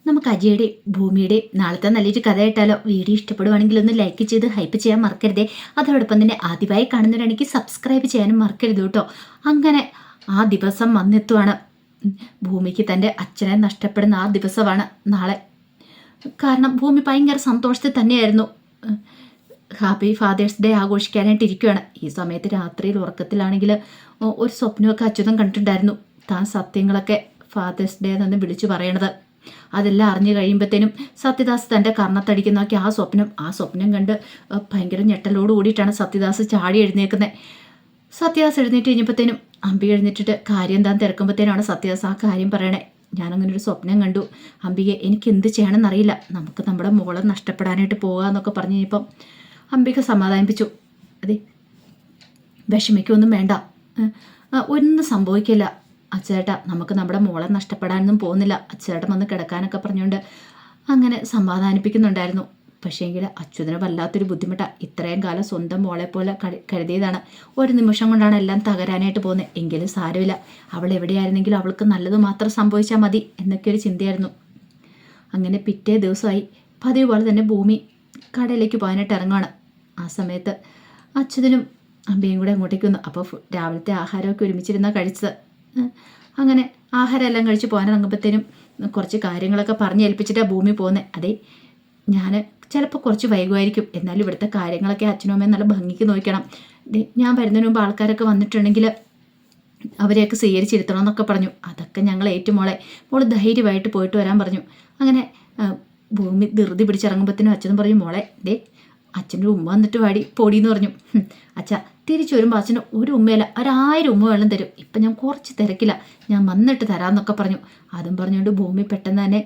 നമുക്ക് അജയുടെയും ഭൂമിയുടെയും നാളത്തെ നല്ലൊരു കഥ കേട്ടാലോ? വീഡിയോ ഇഷ്ടപ്പെടുവാണെങ്കിൽ ഒന്ന് ലൈക്ക് ചെയ്ത് ഹൈപ്പ് ചെയ്യാൻ മറക്കരുതേ. അതോടൊപ്പം തന്നെ ആദ്യമായി കാണുന്നവരാണെങ്കിൽ സബ്സ്ക്രൈബ് ചെയ്യാനും മറക്കരുത് കേട്ടോ. അങ്ങനെ ആ ദിവസം വന്നെത്തുവാണ്. ഭൂമിക്ക് തൻ്റെ അച്ഛനെ നഷ്ടപ്പെടുന്ന ആ ദിവസമാണ് നാളെ. കാരണം ഭൂമി ഭയങ്കര സന്തോഷത്തിൽ തന്നെയായിരുന്നു. ഹാപ്പി ഫാദേഴ്സ് ഡേ ആഘോഷിക്കാനായിട്ട് ഇരിക്കുകയാണ്. ഈ സമയത്ത് രാത്രിയിൽ ഉറക്കത്തിലാണെങ്കിൽ ഒരു സ്വപ്നമൊക്കെ അച്യുതം കണ്ടിട്ടുണ്ടായിരുന്നു. താൻ സത്യങ്ങളൊക്കെ ഫാദേഴ്സ് ഡേ എന്ന് വിളിച്ചു പറയണത്. അതെല്ലാം അറിഞ്ഞു കഴിയുമ്പോഴത്തേനും സത്യദാസ് തൻ്റെ കർണത്തടിക്കുന്നൊക്കെ ആ സ്വപ്നം കണ്ട് ഭയങ്കര ഞെട്ടലോട് കൂടിയിട്ടാണ് സത്യദാസ് ചാടി എഴുന്നേക്കുന്നത്. സത്യദാസ് എഴുന്നേറ്റ് കഴിഞ്ഞപ്പോഴത്തേനും അംബിക എഴുന്നേറ്റിട്ട് കാര്യം എന്താന്ന് തിരക്കുമ്പോഴത്തേനാണ് സത്യദാസ് ആ കാര്യം പറയണേ. ഞാനങ്ങനെ ഒരു സ്വപ്നം കണ്ടു അംബികയെ, എനിക്ക് എന്ത് ചെയ്യണമെന്നറിയില്ല, നമുക്ക് നമ്മുടെ മോളെ നഷ്ടപ്പെടാനായിട്ട് പോകുക എന്നൊക്കെ പറഞ്ഞു കഴിഞ്ഞപ്പം അംബിക സമാധാനിപ്പിച്ചു. അതെ, വിഷമിക്കൊന്നും വേണ്ട, ഒന്നും സംഭവിക്കില്ല അച്ചേട്ടാ, നമുക്ക് നമ്മുടെ മോളെ നഷ്ടപ്പെടാനൊന്നും പോകുന്നില്ല. അച്ചേട്ടൻ വന്ന് കിടക്കാനൊക്കെ പറഞ്ഞുകൊണ്ട് അങ്ങനെ സമാധാനിപ്പിക്കുന്നുണ്ടായിരുന്നു. പക്ഷേങ്കിൽ അച്യുതന് വല്ലാത്തൊരു ബുദ്ധിമുട്ടാണ്. ഇത്രയും കാലം സ്വന്തം മോളെ പോലെ കരുതിയതാണ്. ഒരു നിമിഷം കൊണ്ടാണ് എല്ലാം തകരാനായിട്ട് പോകുന്നത്. എങ്കിലും സാരമില്ല, അവൾ എവിടെയായിരുന്നെങ്കിലും അവൾക്ക് നല്ലത് മാത്രം സംഭവിച്ചാൽ മതി എന്നൊക്കെ ഒരു ചിന്തയായിരുന്നു. അങ്ങനെ പിറ്റേ ദിവസമായി പതിവ് പോലെ തന്നെ ഭൂമി കടയിലേക്ക് പോകാനായിട്ട് ഇറങ്ങുകയാണ്. ആ സമയത്ത് അച്യുതനും അമ്മയും കൂടെ അങ്ങോട്ടേക്ക് വന്നു. അപ്പോൾ രാവിലത്തെ ആഹാരമൊക്കെ ഒരുമിച്ചിരുന്നാണ് കഴിച്ചത്. അങ്ങനെ ആഹാരം എല്ലാം കഴിച്ച് പോകാനിറങ്ങുമ്പോഴത്തേനും കുറച്ച് കാര്യങ്ങളൊക്കെ പറഞ്ഞ് ഏൽപ്പിച്ചിട്ടാണ് ഭൂമി പോകുന്നത്. അതെ, ഞാൻ ചിലപ്പോൾ കുറച്ച് വൈകുമായിരിക്കും, എന്നാലും ഇവിടുത്തെ കാര്യങ്ങളൊക്കെ അച്ഛനും അമ്മയും നല്ല ഭംഗിക്ക് നോക്കണം. ഞാൻ വരുന്നതിന് മുമ്പ് ആൾക്കാരൊക്കെ വന്നിട്ടുണ്ടെങ്കിൽ അവരെയൊക്കെ സ്വീകരിച്ചിരുത്തണം എന്നൊക്കെ പറഞ്ഞു. അതൊക്കെ ഞങ്ങൾ ഏറ്റുമോളെ, മോള് ധൈര്യമായിട്ട് പോയിട്ട് വരാൻ പറഞ്ഞു. അങ്ങനെ ഭൂമി ധൃതി പിടിച്ചിറങ്ങുമ്പോഴത്തേനും അച്ഛനും പറഞ്ഞു, മോളെ ദേ അച്ഛൻ്റെ ഉമ്മ വന്നിട്ട് വാടി പൊടിയെന്ന് പറഞ്ഞു. അച്ഛ തിരിച്ചു വരുമ്പോൾ അച്ഛന് ഒരു ഉമ്മയല്ല 1000 ഉമ്മ വെള്ളം തരും, ഇപ്പം ഞാൻ കുറച്ച് തിരക്കില്ല, ഞാൻ വന്നിട്ട് തരാമെന്നൊക്കെ പറഞ്ഞു. അതും പറഞ്ഞുകൊണ്ട് ഭൂമി പെട്ടെന്ന് തന്നെ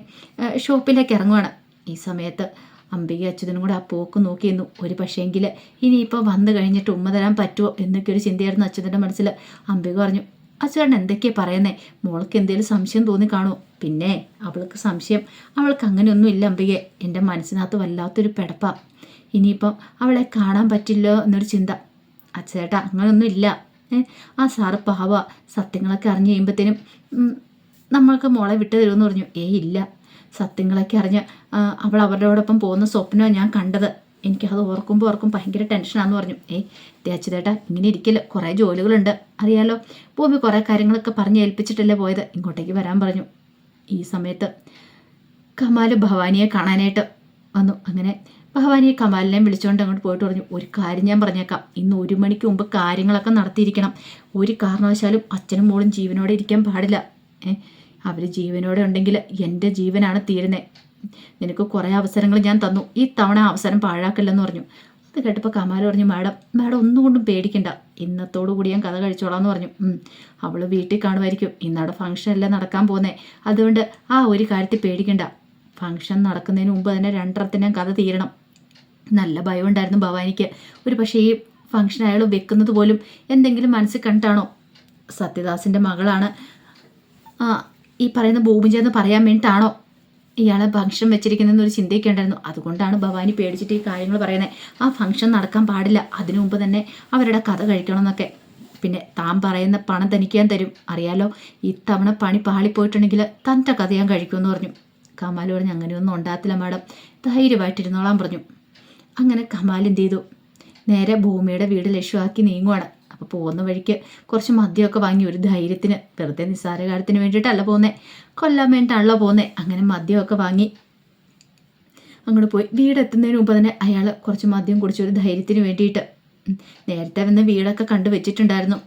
ഷോപ്പിലേക്ക് ഇറങ്ങുവാണ്. ഈ സമയത്ത് അംബിക അച്യുതനും കൂടെ ആ പോക്ക് നോക്കിയിരുന്നു. ഒരു പക്ഷേങ്കിൽ ഇനിയിപ്പോൾ വന്നു കഴിഞ്ഞിട്ട് ഉമ്മ തരാൻ പറ്റുമോ എന്നൊക്കെ ഒരു ചിന്തയായിരുന്നു അച്യുതൻ്റെ മനസ്സിൽ. അംബിക പറഞ്ഞു, അച്ഛൻ എന്തൊക്കെയാണ് പറയുന്നേ, മോൾക്ക് എന്തെങ്കിലും സംശയം തോന്നി കാണുമോ? പിന്നെ അവൾക്ക് സംശയം, അവൾക്ക് അങ്ങനെയൊന്നും ഇല്ല അംബികയെ, എൻ്റെ മനസ്സിനകത്ത് വല്ലാത്തൊരു പെടപ്പാണ്. ഇനിയിപ്പം അവളെ കാണാൻ പറ്റില്ലോ എന്നൊരു ചിന്ത. അച്ഛേട്ടാ അങ്ങനെയൊന്നും ഇല്ല, ആ സാറ് പാവ, സത്യങ്ങളൊക്കെ അറിഞ്ഞു കഴിയുമ്പോഴത്തേനും നമ്മൾക്ക് മോളെ വിട്ടു തരുമെന്ന് പറഞ്ഞു. ഇല്ല, സത്യങ്ങളൊക്കെ അറിഞ്ഞ് അവൾ അവരോടൊപ്പം പോകുന്ന സ്വപ്നമാണ് ഞാൻ കണ്ടത്, എനിക്കത് ഓർക്കും ഭയങ്കര ടെൻഷനാണെന്ന് പറഞ്ഞു. അച്ഛതേട്ടാ ഇങ്ങനെ ഇരിക്കല്, കുറേ ജോലികളുണ്ട് അറിയാലോ, ഭൂമി കുറേ കാര്യങ്ങളൊക്കെ പറഞ്ഞ് ഏൽപ്പിച്ചിട്ടല്ലേ പോയത്, ഇങ്ങോട്ടേക്ക് വരാൻ പറഞ്ഞു. ഈ സമയത്ത് കമാൽ ഭവാനിയെ കാണാനായിട്ട് വന്നു. അങ്ങനെ ഭവാനിയെ കമാലിനെയും വിളിച്ചുകൊണ്ട് അങ്ങോട്ട് പോയിട്ട് പറഞ്ഞു, ഒരു കാര്യം ഞാൻ പറഞ്ഞേക്കാം, ഇന്ന് 1 മണിക്ക് മുമ്പ് കാര്യങ്ങളൊക്കെ നടത്തിയിരിക്കണം. ഒരു കാരണവശാലും അച്ഛനും മോളും ജീവനോടെ ഇരിക്കാൻ പാടില്ല. അവർ ജീവനോടെ ഉണ്ടെങ്കിൽ എൻ്റെ ജീവനാണ് തീരുന്നത്. നിനക്ക് കുറേ അവസരങ്ങൾ ഞാൻ തന്നു, ഈ തവണ അവസരം പാഴാക്കില്ലെന്ന് പറഞ്ഞു. അത് കേട്ടപ്പോൾ കമാൽ പറഞ്ഞു, മാഡം ഒന്നും കൊണ്ടും പേടിക്കണ്ട, ഇന്നത്തോടു കൂടി ഞാൻ കഥ കഴിച്ചോളാം എന്ന് പറഞ്ഞു. അവൾ വീട്ടിൽ കാണുമായിരിക്കും, ഇന്നവിടെ ഫംഗ്ഷൻ എല്ലാം നടക്കാൻ പോകുന്നത്, അതുകൊണ്ട് ആ ഒരു കാര്യത്തിൽ പേടിക്കണ്ട. ഫംഗ്ഷൻ നടക്കുന്നതിന് മുമ്പ് തന്നെ 2 കഥ തീരണം. നല്ല ഭയം ഉണ്ടായിരുന്നു ഭവാനിക്ക്. ഒരു പക്ഷേ ഈ ഫംഗ്ഷൻ അയാൾ വെക്കുന്നത് പോലും എന്തെങ്കിലും മനസ്സിൽ കണ്ടാണോ, സത്യദാസിൻ്റെ മകളാണ് ഈ പറയുന്ന ഭൂമിജെന്ന് പറയാൻ വേണ്ടിയിട്ടാണോ ഇയാളെ ഫംഗ്ഷൻ വെച്ചിരിക്കുന്നതെന്നൊരു ചിന്തയൊക്കെ ഉണ്ടായിരുന്നു. അതുകൊണ്ടാണ് ഭവാനി പേടിച്ചിട്ട് ഈ കാര്യങ്ങൾ പറയുന്നത്. ആ ഫംഗ്ഷൻ നടക്കാൻ പാടില്ല, അതിനു മുമ്പ് തന്നെ അവരുടെ കഥ കഴിക്കണം എന്നൊക്കെ. പിന്നെ താൻ പറയുന്ന പണം തനിക്ക് ഞാൻ തരും, അറിയാലോ, ഇത്തവണ പണി പാളിപ്പോയിട്ടുണ്ടെങ്കിൽ തൻ്റെ കഥ ഞാൻ കഴിക്കുമെന്ന് പറഞ്ഞു. കമാൽ പറഞ്ഞു, അങ്ങനെയൊന്നും ഉണ്ടാകത്തില്ല മാഡം, ധൈര്യമായിട്ടിരുന്നോളാൻ പറഞ്ഞു. അങ്ങനെ കമാൽ എന്ത് ചെയ്തു, നേരെ ഭൂമിയുടെ വീട് ലക്ഷ്യമാക്കി നീങ്ങുവാണ്. അപ്പോൾ പോകുന്ന വഴിക്ക് കുറച്ച് മദ്യമൊക്കെ വാങ്ങി, ഒരു ധൈര്യത്തിന്, വെറുതെ നിസ്സാര കാര്യത്തിന് വേണ്ടിയിട്ടല്ല പോകുന്നത്, കൊല്ലാൻ വേണ്ടിയിട്ടാണല്ലോ പോകുന്നത്. അങ്ങനെ മദ്യമൊക്കെ വാങ്ങി അങ്ങോട്ട് പോയി. വീടെത്തുന്നതിന് മുമ്പ് തന്നെ അയാൾ കുറച്ച് മദ്യം കുടിച്ചു, ഒരു ധൈര്യത്തിന് വേണ്ടിയിട്ട്. നേരത്തെ വന്ന് വീടൊക്കെ കണ്ടു വെച്ചിട്ടുണ്ടായിരുന്നു.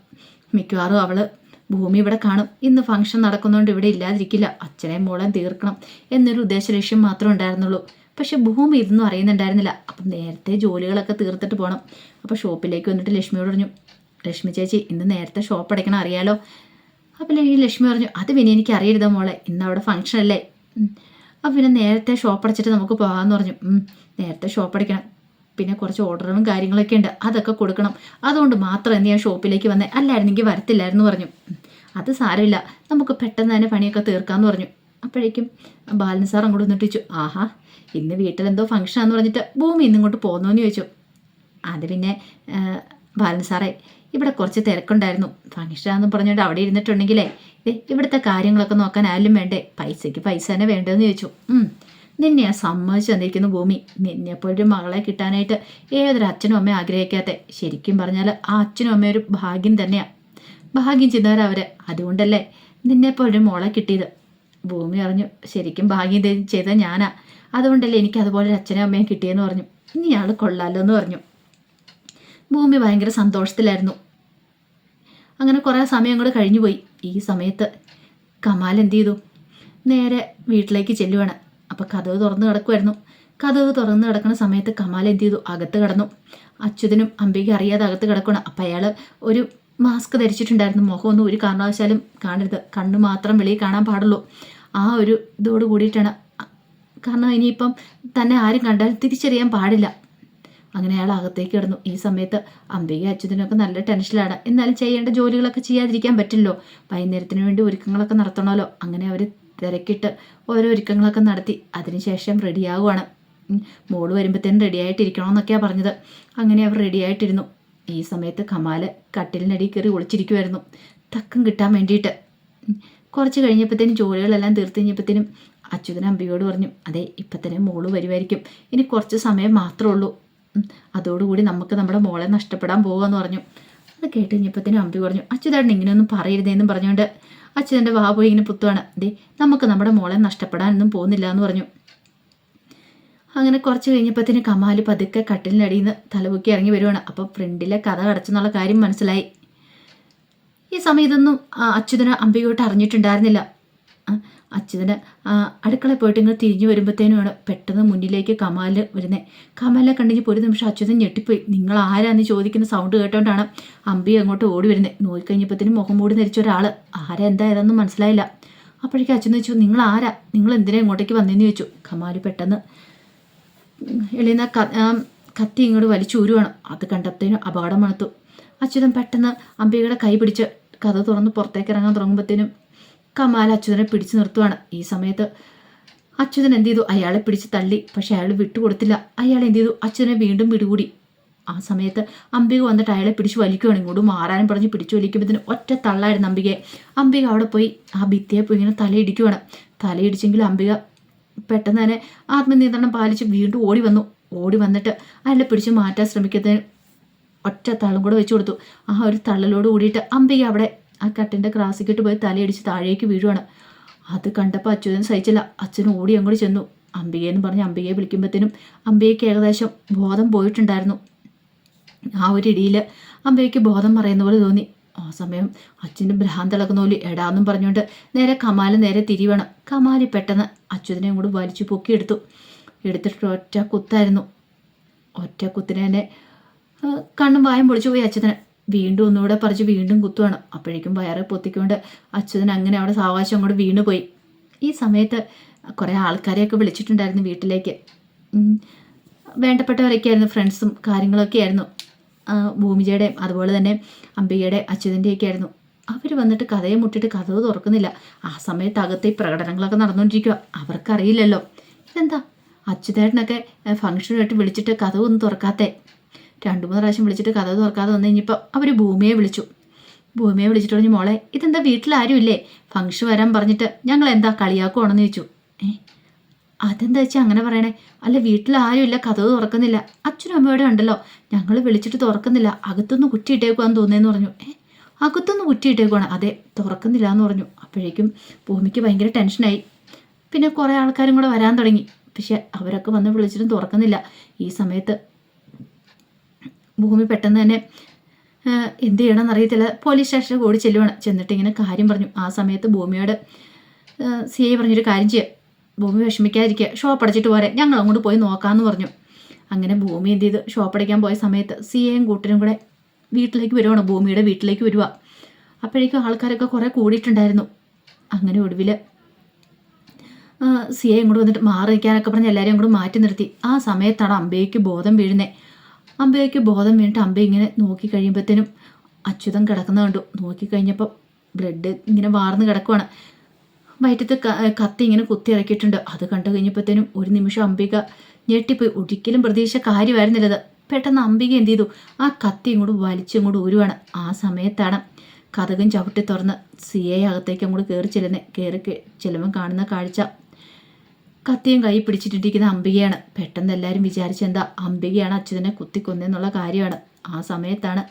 മിക്കവാറും അവൾ ഭൂമി ഇവിടെ കാണും, ഇന്ന് ഫംഗ്ഷൻ നടക്കുന്നതുകൊണ്ട് ഇവിടെ ഇല്ലാതിരിക്കില്ല, അച്ഛനെയും മോളെയും തീർക്കണം എന്നൊരു ഉദ്ദേശ ലക്ഷ്യം മാത്രമേ ഉണ്ടായിരുന്നുള്ളൂ. പക്ഷെ ഭൂമി ഇതൊന്നും അറിയുന്നുണ്ടായിരുന്നില്ല. അപ്പം നേരത്തെ ജോലികളൊക്കെ തീർത്തിട്ട് പോകണം. അപ്പോൾ ഷോപ്പിലേക്ക് വന്നിട്ട് ലക്ഷ്മിയോട് പറഞ്ഞു, ലക്ഷ്മി ചേച്ചി ഇന്ന് നേരത്തെ ഷോപ്പ് അടയ്ക്കണം അറിയാലോ. അപ്പോൾ ഈ ലക്ഷ്മി പറഞ്ഞു, അത് പിന്നെ എനിക്ക് അറിയരുത് മോളെ, ഇന്ന് അവിടെ ഫംഗ്ഷൻ അല്ലേ, അപ്പോൾ പിന്നെ നേരത്തെ ഷോപ്പ് അടച്ചിട്ട് നമുക്ക് പോകാമെന്ന് പറഞ്ഞു. നേരത്തെ ഷോപ്പ് അടയ്ക്കണം, പിന്നെ കുറച്ച് ഓർഡറുകളും കാര്യങ്ങളൊക്കെ ഉണ്ട്, അതൊക്കെ കൊടുക്കണം, അതുകൊണ്ട് മാത്രം എന്ന് ഞാൻ ഷോപ്പിലേക്ക് വന്നേ, അല്ലായിരുന്നെങ്കിൽ വരത്തില്ലായിരുന്നു പറഞ്ഞു. അത് സാരമില്ല, നമുക്ക് പെട്ടെന്ന് തന്നെ പണിയൊക്കെ തീർക്കാമെന്ന് പറഞ്ഞു. അപ്പോഴേക്കും ബാലൻ സാർ അങ്ങോട്ട് വന്നിട്ടിച്ചു, ആഹാ ഇന്ന് വീട്ടിലെന്തോ ഫംഗ്ഷനാന്ന് പറഞ്ഞിട്ട് ഭൂമി ഇന്നിങ്ങോട്ട് പോകുന്നോന്ന് ചോദിച്ചു. അത് പിന്നെ ബാലൻ സാറേ ഇവിടെ കുറച്ച് തിരക്കുണ്ടായിരുന്നു, ഫംഗ്ഷനാന്ന് പറഞ്ഞുകൊണ്ട് അവിടെ ഇരുന്നിട്ടുണ്ടെങ്കിലേ ഇവിടുത്തെ കാര്യങ്ങളൊക്കെ നോക്കാൻ ആരും വേണ്ടേ, പൈസയ്ക്ക് പൈസ തന്നെ വേണ്ടതെന്ന് ചോദിച്ചു. നിന്നെ ഞാൻ സമ്മതിച്ചു തന്നിരിക്കുന്നു ഭൂമി, നിന്നെപ്പോഴൊരു മകളെ കിട്ടാനായിട്ട് ഏതൊരു അച്ഛനും അമ്മയും ആഗ്രഹിക്കാത്ത. ശരിക്കും പറഞ്ഞാൽ ആ അച്ഛനും അമ്മയും ഒരു ഭാഗ്യം തന്നെയാണ്, ഭാഗ്യം ചെയ്തവരവർ. അതുകൊണ്ടല്ലേ നിന്നെപ്പോഴൊരു മോളെ കിട്ടിയത്. ഭൂമി പറഞ്ഞു, ശരിക്കും ഭാഗ്യം ചെയ്ത ഞാനാ, അതുകൊണ്ടല്ലേ എനിക്ക് അതുപോലെ ഒരു അച്ഛനും അമ്മയും കിട്ടിയെന്ന് പറഞ്ഞു. ഇനി ആൾ കൊള്ളാലോ എന്ന് പറഞ്ഞു. ഭൂമി ഭയങ്കര സന്തോഷത്തിലായിരുന്നു. അങ്ങനെ കുറേ സമയം കൂടെ കഴിഞ്ഞുപോയി. ഈ സമയത്ത് കമാൽ എന്ത് ചെയ്തു, നേരെ വീട്ടിലേക്ക് ചെല്ലുവാണ്. അപ്പോൾ കതവ് തുറന്ന് കിടക്കുമായിരുന്നു. കതവ് തുറന്ന് കിടക്കുന്ന സമയത്ത് കമാൽ എന്ത് ചെയ്തു, അകത്ത് കിടന്നു. അച്യുതനും അംബിക അറിയാതെ അകത്ത് കിടക്കണം. അപ്പം അയാൾ ഒരു മാസ്ക് ധരിച്ചിട്ടുണ്ടായിരുന്നു. മുഖമൊന്നും ഒരു കാരണവശാലും കാണരുത്, കണ്ണ് മാത്രം വെളിയിൽ കാണാൻ പാടുള്ളൂ. ആ ഒരു ഇതോട് കൂടിയിട്ടാണ്, കാരണം ഇനിയിപ്പം തന്നെ ആരും കണ്ടാൽ തിരിച്ചറിയാൻ പാടില്ല. അങ്ങനെ അയാൾ അകത്തേക്ക് കിടന്നു. ഈ സമയത്ത് അംബിക അച്യുതനൊക്കെ നല്ല ടെൻഷനിലാണ്. എന്നാലും ചെയ്യേണ്ട ജോലികളൊക്കെ ചെയ്യാതിരിക്കാൻ പറ്റില്ലല്ലോ, വൈകുന്നേരത്തിന് വേണ്ടി ഒരുക്കങ്ങളൊക്കെ നടത്തണമല്ലോ. അങ്ങനെ അവർ തിരക്കിട്ട് ഓരോ ഒരുക്കങ്ങളൊക്കെ നടത്തി അതിനുശേഷം റെഡിയാവുകയാണ്. മോള് വരുമ്പോഴത്തേനും റെഡിയായിട്ടിരിക്കണമെന്നൊക്കെയാണ് പറഞ്ഞത്. അങ്ങനെ അവർ റെഡിയായിട്ടിരുന്നു. ഈ സമയത്ത് കമാൽ കട്ടിലിനടി കയറി ഒളിച്ചിരിക്കുമായിരുന്നു, തക്കം കിട്ടാൻ വേണ്ടിയിട്ട്. കുറച്ച് കഴിഞ്ഞപ്പോഴത്തേനും ജോലികളെല്ലാം തീർത്ത് കഴിഞ്ഞപ്പോഴത്തേനും അച്യുതൻ അംബികയോട് പറഞ്ഞു, അതെ ഇപ്പം തന്നെ മോള് വരുമായിരിക്കും, ഇനി കുറച്ച് സമയം മാത്രമേ ഉള്ളൂ, അതോടുകൂടി നമുക്ക് നമ്മുടെ മോളെ നഷ്ടപ്പെടാൻ പോകുമെന്ന് പറഞ്ഞു. അത് കേട്ട് കഴിഞ്ഞപ്പോഴത്തേനും അമ്പി പറഞ്ഞു, അച്യുതേട്ടൻ ഇങ്ങനെയൊന്നും പറയരുതേന്നും പറഞ്ഞുകൊണ്ട് അച്യുതൻ്റെ വാ പോയി ഇങ്ങനെ പുത്തുവാണ്. ദേ നമുക്ക് നമ്മുടെ മോളെ നഷ്ടപ്പെടാനൊന്നും പോകുന്നില്ല എന്ന് പറഞ്ഞു. അങ്ങനെ കുറച്ച് കഴിഞ്ഞപ്പോഴത്തേന് കമാൽ പതുക്കെ കട്ടിലിനടിയിൽ നിന്ന് തലപൊക്കി ഇറങ്ങി വരുവാണ്. അപ്പോൾ ഫ്രണ്ടിലെ കഥ അടച്ചെന്നുള്ള കാര്യം മനസ്സിലായി. ഈ സമയം ഇതൊന്നും അച്യുതന് അംബികയോട്ട് അറിഞ്ഞിട്ടുണ്ടായിരുന്നില്ല. അച്യുതന് അടുക്കളയിൽ പോയിട്ട് ഇങ്ങനെ തിരിഞ്ഞു വരുമ്പോഴത്തേനുമാണ് പെട്ടെന്ന് മുന്നിലേക്ക് കമാൽ വരുന്നത്. കമാലിനെ കണ്ടിപ്പോൾ ഒരു നിമിഷം അച്യുതൻ ഞെട്ടിപ്പോയി. നിങ്ങൾ ആരാന്ന് ചോദിക്കുന്ന സൗണ്ട് കേട്ടോണ്ടാണ് അമ്പി അങ്ങോട്ട് ഓടി വരുന്നത്. നോക്കിക്കഴിഞ്ഞപ്പോഴത്തേനും മുഖം മൂടി ധരിച്ച ഒരാൾ, ആരാ എന്താ ഏതാണെന്നും മനസ്സിലായില്ല. അപ്പോഴേക്കും അച്യുതൻ ചോദിച്ചു, നിങ്ങൾ ആരാ, നിങ്ങൾ എന്തിനാ ഇങ്ങോട്ടേക്ക് വന്നതെന്ന് ചോദിച്ചു. കമാൽ പെട്ടെന്ന് എളിയുന്ന കത്തി ഇങ്ങോട്ട് വലിച്ചൂരുവാണ്. അത് കണ്ടപ്പോഴത്തേനും അപകടം മണത്തു. അച്യുതൻ പെട്ടെന്ന് അംബികയുടെ കൈ പിടിച്ച് കഥ തുറന്ന് പുറത്തേക്ക് ഇറങ്ങാൻ തുടങ്ങുമ്പോഴത്തേനും കമാൽ അച്യുതനെ പിടിച്ചു നിർത്തുവാണ്. ഈ സമയത്ത് അച്യുതൻ എന്ത് ചെയ്തു, അയാളെ പിടിച്ച് തള്ളി. പക്ഷെ അയാൾ വിട്ടുകൊടുത്തില്ല. അയാൾ എന്ത് ചെയ്തു, അച്യുതനെ വീണ്ടും പിടികൂടി. ആ സമയത്ത് അംബിക വന്നിട്ട് അയാളെ പിടിച്ച് വലിക്കുകയാണ്. ഇങ്ങോട്ട് മാറാനും പറഞ്ഞ് പിടിച്ചു വലിക്കുമ്പോഴത്തേന് ഒറ്റ തള്ളായിരുന്നു അംബികയെ. അംബിക അവിടെ പോയി ആ ഭിത്തിയെ പോയി ഇങ്ങനെ തലയിടിക്കുവാണ്. തലയിടിച്ചെങ്കിൽ അംബിക പെട്ടെന്ന് തന്നെ ആത്മനിയന്ത്രണം പാലിച്ച് വീണ്ടും ഓടി വന്നു. ഓടി വന്നിട്ട് അയാളെ പിടിച്ച് മാറ്റാൻ ശ്രമിക്കുന്നതിന് ഒറ്റ തള്ളും കൂടെ വെച്ച് കൊടുത്തു. ആ ഒരു തള്ളലോട് കൂടിയിട്ട് അംബിക അവിടെ ആ കട്ടിൻ്റെ ക്രാസിക്കിട്ട് പോയി തലയിടിച്ച് താഴേക്ക് വീഴുവാണ്. അത് കണ്ടപ്പോൾ അച്യുതൻ സഹിച്ചില്ല. അച്ഛൻ ഓടി അങ്ങോട്ട് ചെന്നു. അംബികയെന്ന് പറഞ്ഞ് അംബികയെ വിളിക്കുമ്പോഴത്തേനും അംബികയ്ക്ക് ഏകദേശം ബോധം പോയിട്ടുണ്ടായിരുന്നു. ആ ഒരു ഇടിയിൽ അംബികയ്ക്ക് ബോധം പറയുന്ന പോലെ തോന്നി. ആ സമയം അച്ഛൻ്റെ ഭ്രാന്തിളക്കുന്ന പോലെ എടാന്നും പറഞ്ഞുകൊണ്ട് നേരെ കമാൽ നേരെ തിരിവാണ്. കമാൽ പെട്ടെന്ന് അച്യുതനെയും കൂടി വലിച്ചു പൊക്കിയെടുത്തു. എടുത്തിട്ട് ഒറ്റ കുത്തായിരുന്നു. ഒറ്റ കുത്തിനെ തന്നെ കണ്ണും വായും പൊളിച്ചു പോയി അച്യുതന്. വീണ്ടും ഒന്നുകൂടെ പറിച്ച് വീണ്ടും കുത്തുവാണ്. അപ്പോഴേക്കും വയറ് പൊത്തിക്കൊണ്ട് അച്യുതൻ അങ്ങനെ അവിടെ സാവകാശം അങ്ങോട്ട് വീണുപോയി. ഈ സമയത്ത് കുറേ ആൾക്കാരെയൊക്കെ വിളിച്ചിട്ടുണ്ടായിരുന്നു വീട്ടിലേക്ക്. വേണ്ടപ്പെട്ടവരൊക്കെയായിരുന്നു, ഫ്രണ്ട്സും കാര്യങ്ങളൊക്കെ ആയിരുന്നു. ഭൂമിജയുടെയും അതുപോലെ തന്നെ അംബികയുടെ അച്യുതൻ്റെയൊക്കെ ആയിരുന്നു. അവർ വന്നിട്ട് കഥയെ മുട്ടിട്ട് കഥവ് തുറക്കുന്നില്ല. ആ സമയത്ത് അകത്ത് ഈ പ്രകടനങ്ങളൊക്കെ നടന്നുകൊണ്ടിരിക്കുക. അവർക്കറിയില്ലല്ലോ ഇതെന്താ അച്യുതേട്ടനൊക്കെ ഫംഗ്ഷനായിട്ട് വിളിച്ചിട്ട് കഥവ് ഒന്നും തുറക്കാത്തേ. 2-3 പ്രാവശ്യം വിളിച്ചിട്ട് കഥ തുറക്കാതെ വന്നു കഴിഞ്ഞപ്പോൾ അവർ ഭൂമിയെ വിളിച്ചു. ഭൂമിയെ വിളിച്ചിട്ട് പറഞ്ഞു, മോളെ ഇതെന്താ വീട്ടിലാരും ഇല്ലേ, ഫംഗ്ഷൻ വരാൻ പറഞ്ഞിട്ട് ഞങ്ങൾ എന്താ കളിയാക്കുവാണെന്ന് ചോദിച്ചു. അതെന്താ വെച്ചാൽ അങ്ങനെ പറയണേ, അല്ല വീട്ടിലാരും ഇല്ല, കഥവ് തുറക്കുന്നില്ല, അച്ഛനും അമ്മയോടെ ഉണ്ടല്ലോ, ഞങ്ങൾ വിളിച്ചിട്ട് തുറക്കുന്നില്ല, അകത്തൊന്ന് കുറ്റിയിട്ടേക്കുവാന്ന് തോന്നിയെന്ന് പറഞ്ഞു. അകത്തൊന്ന് കുറ്റിയിട്ടേക്കുവാണ്, അതെ തുറക്കുന്നില്ല എന്ന് പറഞ്ഞു. അപ്പോഴേക്കും ഭൂമിക്ക് ഭയങ്കര ടെൻഷനായി. പിന്നെ കുറേ ആൾക്കാരും കൂടെ വരാൻ തുടങ്ങി. പക്ഷെ അവരൊക്കെ വന്ന് വിളിച്ചിട്ടും തുറക്കുന്നില്ല. ഈ സമയത്ത് ഭൂമി പെട്ടെന്ന് തന്നെ എന്ത് ചെയ്യണമെന്ന് അറിയത്തില്ല, പോലീസ് സ്റ്റേഷനിൽ ഓടി ചെല്ലുവാണ്. ചെന്നിട്ട് ഇങ്ങനെ കാര്യം പറഞ്ഞു. ആ സമയത്ത് ഭൂമിയോട് CI പറഞ്ഞൊരു കാര്യം ചെയ്യുക, ഭൂമി വിഷമിക്കാതിരിക്കുക, ഷോപ്പ് അടച്ചിട്ട് പോരെ, ഞങ്ങൾ അങ്ങോട്ട് പോയി നോക്കാമെന്ന് പറഞ്ഞു. അങ്ങനെ ഭൂമി എന്ത് ചെയ്ത് ഷോപ്പ് അടയ്ക്കാൻ പോയ സമയത്ത് CIയും കൂട്ടരും കൂടെ വീട്ടിലേക്ക് വരുവാണ്, ഭൂമിയുടെ വീട്ടിലേക്ക് വരുക. അപ്പോഴേക്കും ആൾക്കാരൊക്കെ കുറേ കൂടിയിട്ടുണ്ടായിരുന്നു. അങ്ങനെ ഒടുവിൽ CI ഇങ്ങോട്ട് വന്നിട്ട് മാറി നിൽക്കാനൊക്കെ പറഞ്ഞ് എല്ലാവരെയും കൂടെ മാറ്റി നിർത്തി. ആ സമയത്താണ് അംബികയ്ക്ക് ബോധം വീഴുന്നത്. അംബികയ്ക്ക് ബോധം വീണിട്ട് അംബ ഇങ്ങനെ നോക്കി കഴിയുമ്പോഴത്തേനും അച്യുതൻ കിടക്കുന്ന കണ്ടു. നോക്കിക്കഴിഞ്ഞപ്പോൾ ബ്ലഡ് ഇങ്ങനെ വാർന്ന് കിടക്കുവാണ്. വയറ്റത്ത് കത്തി ഇങ്ങനെ കുത്തി ഇറക്കിയിട്ടുണ്ട്. അത് കണ്ടു കഴിഞ്ഞപ്പോഴത്തേനും ഒരു നിമിഷം അംബിക ഞെട്ടിപ്പോയി. ഒരിക്കലും പ്രതീക്ഷ കാര്യമായിരുന്നില്ലത്. പെട്ടെന്ന് അംബിക എന്ത് ചെയ്തു, ആ കത്തി ഇങ്ങോട്ട് വലിച്ചിങ്ങോട്ട് ഊരുവാണ്. ആ സമയത്താണ് കതകും ചവിട്ടി തുറന്ന് സിയെ അകത്തേക്ക് അങ്ങോട്ട് കയറി ചെല്ലുമ്പോൾ കാണുന്ന കാഴ്ച കത്തിയും കൈ പിടിച്ചിട്ടിരിക്കുന്ന അംബികയാണ്. പെട്ടെന്ന് എല്ലാവരും വിചാരിച്ചെന്താ അംബികയാണ് അച്യുതനെ കുത്തിക്കൊന്നെന്നുള്ള കാര്യമാണ്. ആ സമയത്താണ്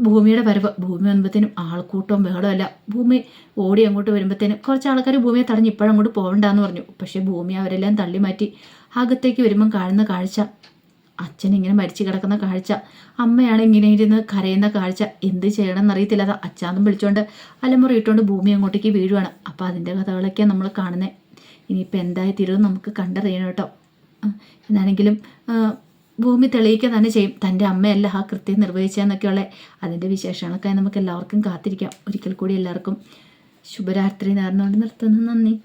ഭൂമിയുടെ വരവ്. ഭൂമി വന്നപ്പോഴത്തേനും ആൾക്കൂട്ടവും ബഹളമല്ല. ഭൂമി ഓടി അങ്ങോട്ട് വരുമ്പോഴത്തേനും കുറച്ച് ആൾക്കാർ ഭൂമിയെ തടഞ്ഞ് ഇപ്പോഴങ്ങോട്ട് പോകണ്ടെന്ന് പറഞ്ഞു. പക്ഷേ ഭൂമി അവരെല്ലാം തള്ളി മാറ്റി. അകത്തേക്ക് വരുമ്പം കാണുന്ന കാഴ്ച അച്ഛൻ ഇങ്ങനെ മരിച്ചു കിടക്കുന്ന കാഴ്ച, അമ്മയാണ് ഇങ്ങനെ ഇരുന്ന് കരയുന്ന കാഴ്ച. എന്ത് ചെയ്യണമെന്ന് അറിയത്തില്ല. അത് അച്ഛാന്നും വിളിച്ചുകൊണ്ട് അലമുറ ഇട്ടുകൊണ്ട് ഭൂമി അങ്ങോട്ടേക്ക് വീഴുവാണ്. അപ്പോൾ അതിൻ്റെ കഥകളൊക്കെയാണ് നമ്മൾ കാണുന്നത്. ഇനിയിപ്പോൾ എന്തായി തീരുമെന്ന് നമുക്ക് കണ്ടറിയണം കേട്ടോ. എന്നാണെങ്കിലും ഭൂമി തെളിയിക്കുക തന്നെ ചെയ്യും തൻ്റെ അമ്മയല്ല ആ കൃത്യം നിർവഹിച്ചതെന്നൊക്കെയുള്ള അതിൻ്റെ വിശേഷങ്ങളൊക്കെ നമുക്ക് എല്ലാവർക്കും കാത്തിരിക്കാം. ഒരിക്കൽ കൂടി എല്ലാവർക്കും ശുഭരാത്രി നേർന്നുകൊണ്ട് നിർത്തുന്നു. നന്ദി.